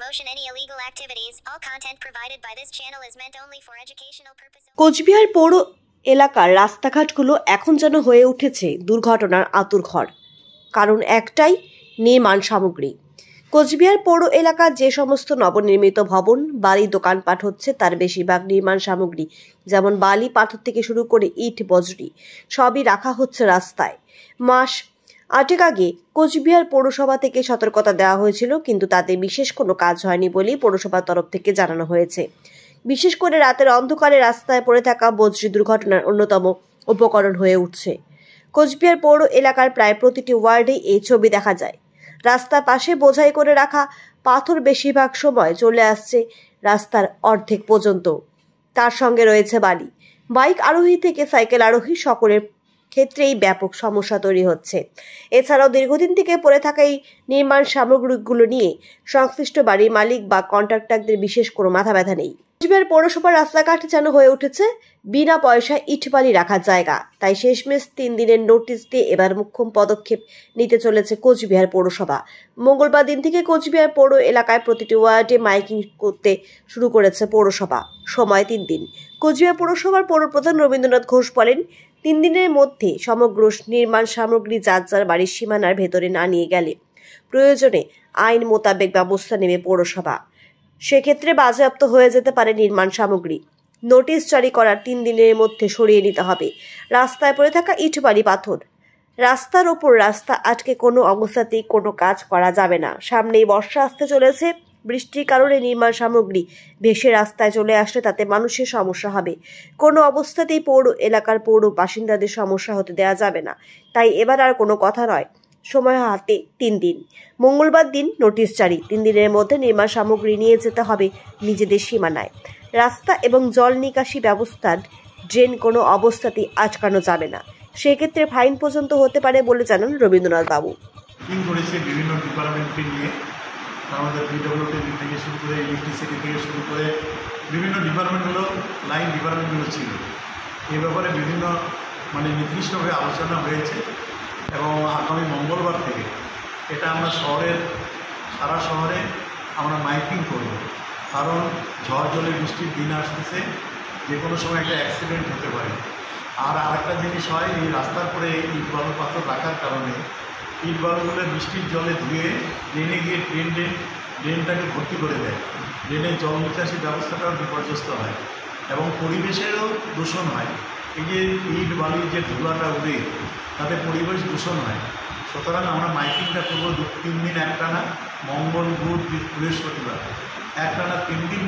promotion any illegal activities. All content provided by this channel is meant only for educational purposes. Cooch Behar পৌর এলাকার রাস্তাঘাটগুলো এখন যেন হয়ে উঠেছে দুর্ঘটনার আঁতুড়ঘর। কারণ একটাই, নির্মাণ সামগ্রী। কোচবিহার পৌর এলাকার যে সমস্ত নবনির্মিত ভবন, বাড়ি, দোকানপাট হচ্ছে তার বেশিরভাগ নির্মাণ সামগ্রী, যেমন বালি, পাথর থেকে শুরু করে ইট, বজরি সবই রাখা হচ্ছে রাস্তায়। মাস 8 আগে কোচবিহার পৌরসভা থেকে সতর্কতা দেওয়া হয়েছিল, কিন্তু তাতে বিশেষ কোনো কাজ হয়নি বলেই পৌরসভার তরফ থেকে জানানো হয়েছে। বিশেষ করে রাতের অন্ধকারে রাস্তায় পড়ে থাকা বজ্রি দুর্ঘটনার অন্যতম উপকরণ হয়ে উঠছে। কোচবিহার পৌর এলাকার প্রায় প্রতিটি ওয়ার্ডে এই ছবি দেখা যায়। রাস্তার পাশে বোঝাই করে রাখা পাথর বেশিরভাগ সময় চলে আসছে রাস্তার অর্ধেক পর্যন্ত। তার সঙ্গে রয়েছে বালি। বাইক আরোহী থেকে সাইকেল আরোহী সকলের ক্ষেত্রেই ব্যাপক সমস্যা তৈরি হচ্ছে। এছাড়াও দীর্ঘদিন থেকে পড়ে থাকা এই নির্মাণ সামগ্রীগুলো নিয়ে সংশ্লিষ্ট বাড়ির মালিক বা কন্ট্রাক্টরদের বিশেষ কোনো মাথা ব্যথা নেই। কোচবিহার পৌরসভার রাস্তাঘাট যেন হয়ে উঠেছে বিনা পয়সায় ইটবালি রাখার জায়গা। তাই শেষমেশ 3 দিনের নোটিশ দিয়ে এবার মুখ্যম পদক্ষেপ নিতে চলেছে কোচবিহার পৌরসভা। মঙ্গলবার দিন থেকে কোচবিহার পৌর এলাকায় প্রতিটি ওয়ার্ডে মাইকিং করতে শুরু করেছে পৌরসভা। সময় 3 দিন। কোচবিহার পৌরসভার পৌরপ্রধান রবীন্দ্রনাথ ঘোষ বলেন, 3 দিনের মধ্যে সমগ্র নির্মাণ সামগ্রী যার যার বাড়ির সীমানার ভেতরে না নিয়ে গেলে প্রয়োজনে আইন মোতাবেক ব্যবস্থা নেবে পৌরসভা। সেক্ষেত্রে বাজেয়াপ্ত হয়ে যেতে পারে নির্মাণ সামগ্রী। নোটিশ জারি করার 3 দিনের মধ্যে সরিয়ে নিতে হবে রাস্তায় পড়ে থাকা ইট, বালি, পাথর। রাস্তার ওপর রাস্তা আটকে কোনো অবস্থাতেই কোনো কাজ করা যাবে না। সামনেই বর্ষা আসতে চলেছে। বৃষ্টির কারণে নির্মাণ সামগ্রী ভেসে রাস্তায় চলে আসলে তাতে মানুষের সমস্যা হবে। কোনো অবস্থাতেই পৌর এলাকার পৌর বাসিন্দাদের সমস্যা হতে দেওয়া যাবে না। তাই এবার আর কোনো কথা নয়, সময় হাতে 3 দিন। মঙ্গলবার দিন নোটিশ জারি। 3 দিনের মধ্যে নির্মাণ সামগ্রী নিয়ে যেতে হবে নিজেদের সীমানায়। রাস্তা এবং জল নিকাশি ব্যবস্থার ড্রেন কোনো অবস্থাতেই আটকানো যাবে না। সেক্ষেত্রে ফাইন পর্যন্ত হতে পারে বলে জানান রবীন্দ্রনাথ বাবু। বিভিন্ন ডিপার্টমেন্টকে নিয়ে আমাদের পিডব্লিউডি থেকে শুরু করে ইলেকট্রিসিটি থেকে শুরু করে বিভিন্ন ডিপার্টমেন্টগুলো, লাইন ডিপার্টমেন্টগুলো ছিল। এ ব্যাপারে বিভিন্ন নির্দিষ্টভাবে আলোচনা হয়েছে এবং আগামী মঙ্গলবার থেকে এটা আমরা সারা শহরে আমরা মাইকিং করব। কারণ ঝড় জলে বৃষ্টির দিন আসতেছে, যে কোনো সময় একটা অ্যাক্সিডেন্ট হতে পারে। আর আরেকটা জিনিস হয়, এই রাস্তার পরে ইট বালু পাথর রাখার কারণে ইট বালুগুলো বৃষ্টির জলে ধুয়ে ড্রেনে গিয়ে ড্রেনটাকে ভর্তি করে দেয়। ড্রেনের জল নিকাশি ব্যবস্থাটাও বিপর্যস্ত হয় এবং পরিবেশেরও দূষণ হয়। এই যে ইট বালির যে ধুলাটা উড়ে তাতে পরিবেশ দূষণ হয়। সুতরাং আমরা মাইকিংটা করবো 3 দিন একটানা, মঙ্গল, বুধ, বৃহস্পতিবার একটানা 3 দিন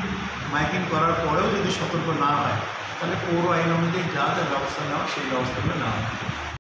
মাইকিং করার পরেও যদি সতর্ক না হয় তাহলে পৌর আইন অনুযায়ী যা যা ব্যবস্থা নেওয়া সেই ব্যবস্থাগুলো নেওয়া হয়।